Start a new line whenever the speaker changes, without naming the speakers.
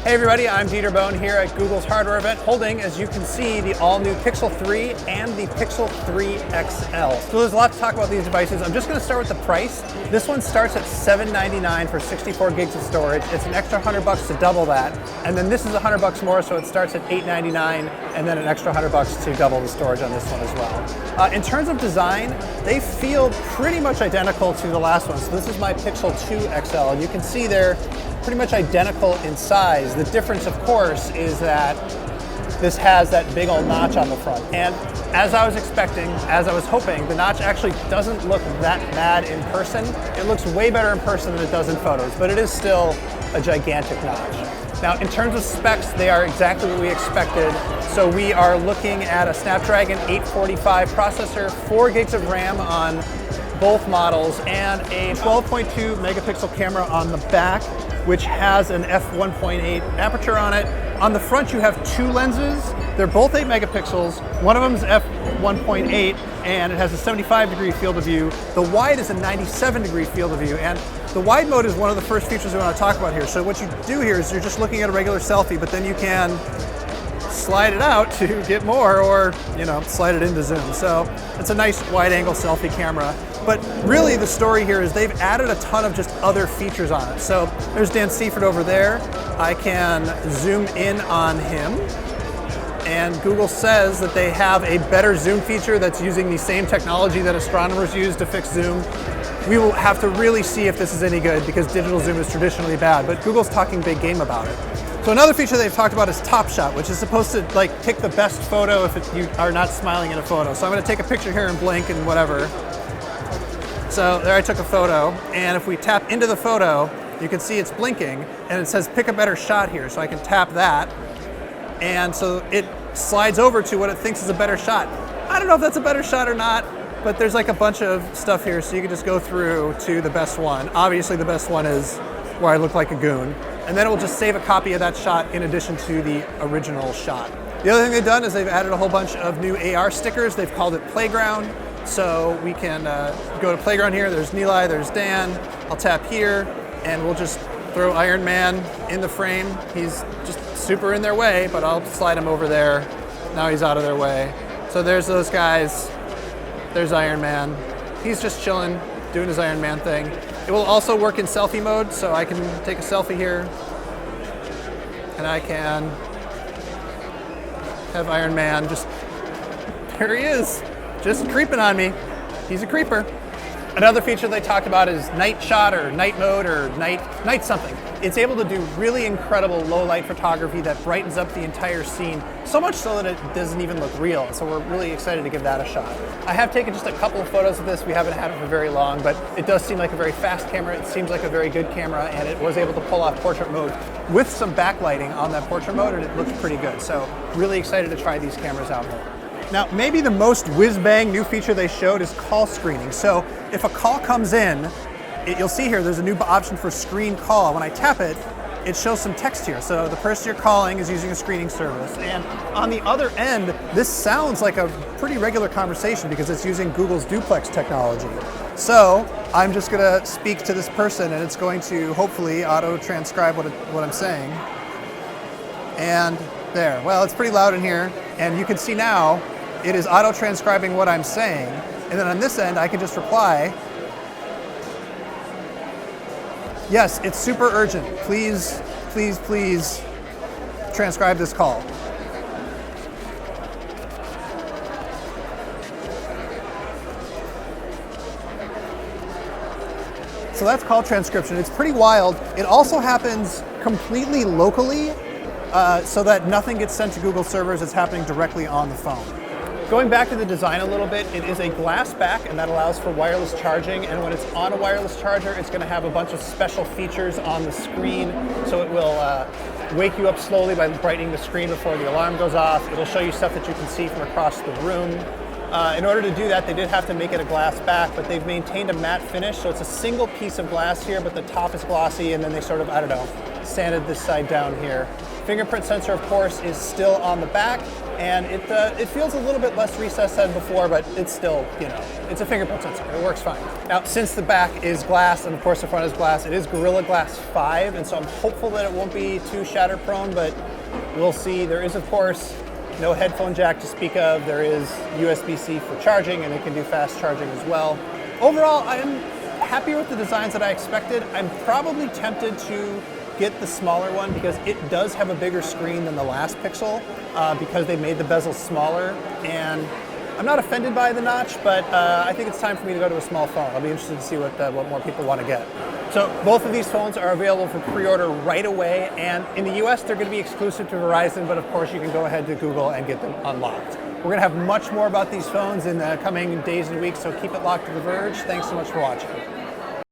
Hey everybody, I'm Dieter Bohn here at Google's hardware event, holding, as you can see, the all-new Pixel 3 and the Pixel 3 XL. So there's a lot to talk about these devices. I'm just going to start with the price. This one starts at $799 for 64 gigs of storage. It's an extra $100 to double that, and then this is $100 more, so it starts at $899, and then an extra $100 to double the storage on this one as well. In terms of design, they feel pretty much identical to the last one. So this is my Pixel 2 XL, and you can see they're pretty much identical in size. The difference, of course, is that this has that big old notch on the front. And as I was expecting, as I was hoping, the notch actually doesn't look that bad in person. It looks way better in person than it does in photos, but it is still a gigantic notch. Now, in terms of specs, they are exactly what we expected. So we are looking at a Snapdragon 845 processor, 4 gigs of RAM on both models, and a 12.2 megapixel camera on the back, which has an f1.8 aperture on it. On the front, you have two lenses. They're both 8 megapixels. One of them is f1.8, and it has a 75-degree field of view. The wide is a 97-degree field of view, and the wide mode is one of the first features we want to talk about here. So what you do here is you're just looking at a regular selfie, but then you can slide it out to get more, or slide it into zoom. So it's a nice wide-angle selfie camera. But really the story here is they've added a ton of just other features on it. So there's Dan Seifert over there. I can zoom in on him. And Google says that they have a better zoom feature that's using the same technology that astronomers use to fix zoom. We will have to really see if this is any good, because digital zoom is traditionally bad, but Google's talking big game about it. So another feature they've talked about is Top Shot, which is supposed to pick the best photo if you are not smiling in a photo. So I'm going to take a picture here and blink and whatever. So there I took a photo, and if we tap into the photo, you can see it's blinking, and it says pick a better shot here. So I can tap that, and so it slides over to what it thinks is a better shot. I don't know if that's a better shot or not, but there's like a bunch of stuff here, so you can just go through to the best one. Obviously the best one is where I look like a goon, and then it will just save a copy of that shot in addition to the original shot. The other thing they've done is they've added a whole bunch of new AR stickers. They've called it Playground. So we can go to Playground here. There's Nilay, there's Dan. I'll tap here, and we'll just throw Iron Man in the frame. He's just super in their way, but I'll slide him over there. Now he's out of their way. So there's those guys. There's Iron Man. He's just chilling, doing his Iron Man thing. It will also work in selfie mode, so I can take a selfie here, and I can have Iron Man just, there he is. Just creeping on me. He's a creeper. Another feature they talked about is night shot, or night mode, or night something. It's able to do really incredible low light photography that brightens up the entire scene, so much so that it doesn't even look real. So we're really excited to give that a shot. I have taken just a couple of photos of this. We haven't had it for very long, but it does seem like a very fast camera. It seems like a very good camera, and it was able to pull off portrait mode with some backlighting on that portrait mode, and it looks pretty good. So really excited to try these cameras out more. Now, maybe the most whiz-bang new feature they showed is call screening. So if a call comes in, you'll see here there's a new option for screen call. When I tap it, it shows some text here. So the person you're calling is using a screening service. And on the other end, this sounds like a pretty regular conversation because it's using Google's duplex technology. So I'm just going to speak to this person, and it's going to hopefully auto-transcribe what I'm saying. And there. Well, it's pretty loud in here. And you can see now, it is auto-transcribing what I'm saying, and then on this end, I can just reply, yes, it's super urgent. Please, please, please transcribe this call. So that's call transcription. It's pretty wild. It also happens completely locally, so that nothing gets sent to Google servers. It's happening directly on the phone. Going back to the design a little bit, it is a glass back, and that allows for wireless charging. And when it's on a wireless charger, it's going to have a bunch of special features on the screen. So it will wake you up slowly by brightening the screen before the alarm goes off. It'll show you stuff that you can see from across the room. In order to do that, they did have to make it a glass back, but they've maintained a matte finish. So it's a single piece of glass here, but the top is glossy, and then they sort of, sanded this side down here Fingerprint sensor, of course, is still on the back, and it feels a little bit less recessed than before, but it's still, you know, it's a fingerprint sensor. It works fine. Now, since the back is glass and of course the front is glass, it is Gorilla Glass 5, and so I'm hopeful that it won't be too shatter prone, but we'll see. There is, of course, no headphone jack to speak of. There is USB-C for charging, and it can do fast charging as well. Overall, I'm happy with the designs that I expected. I'm probably tempted to get the smaller one because it does have a bigger screen than the last Pixel because they made the bezel smaller, and I'm not offended by the notch, but I think it's time for me to go to a small phone. I'll be interested to see what more people want to get. So both of these phones are available for pre-order right away, and in the US they're going to be exclusive to Verizon, but of course you can go ahead to Google and get them unlocked. We're going to have much more about these phones in the coming days and weeks, so keep it locked to The Verge. Thanks so much for watching.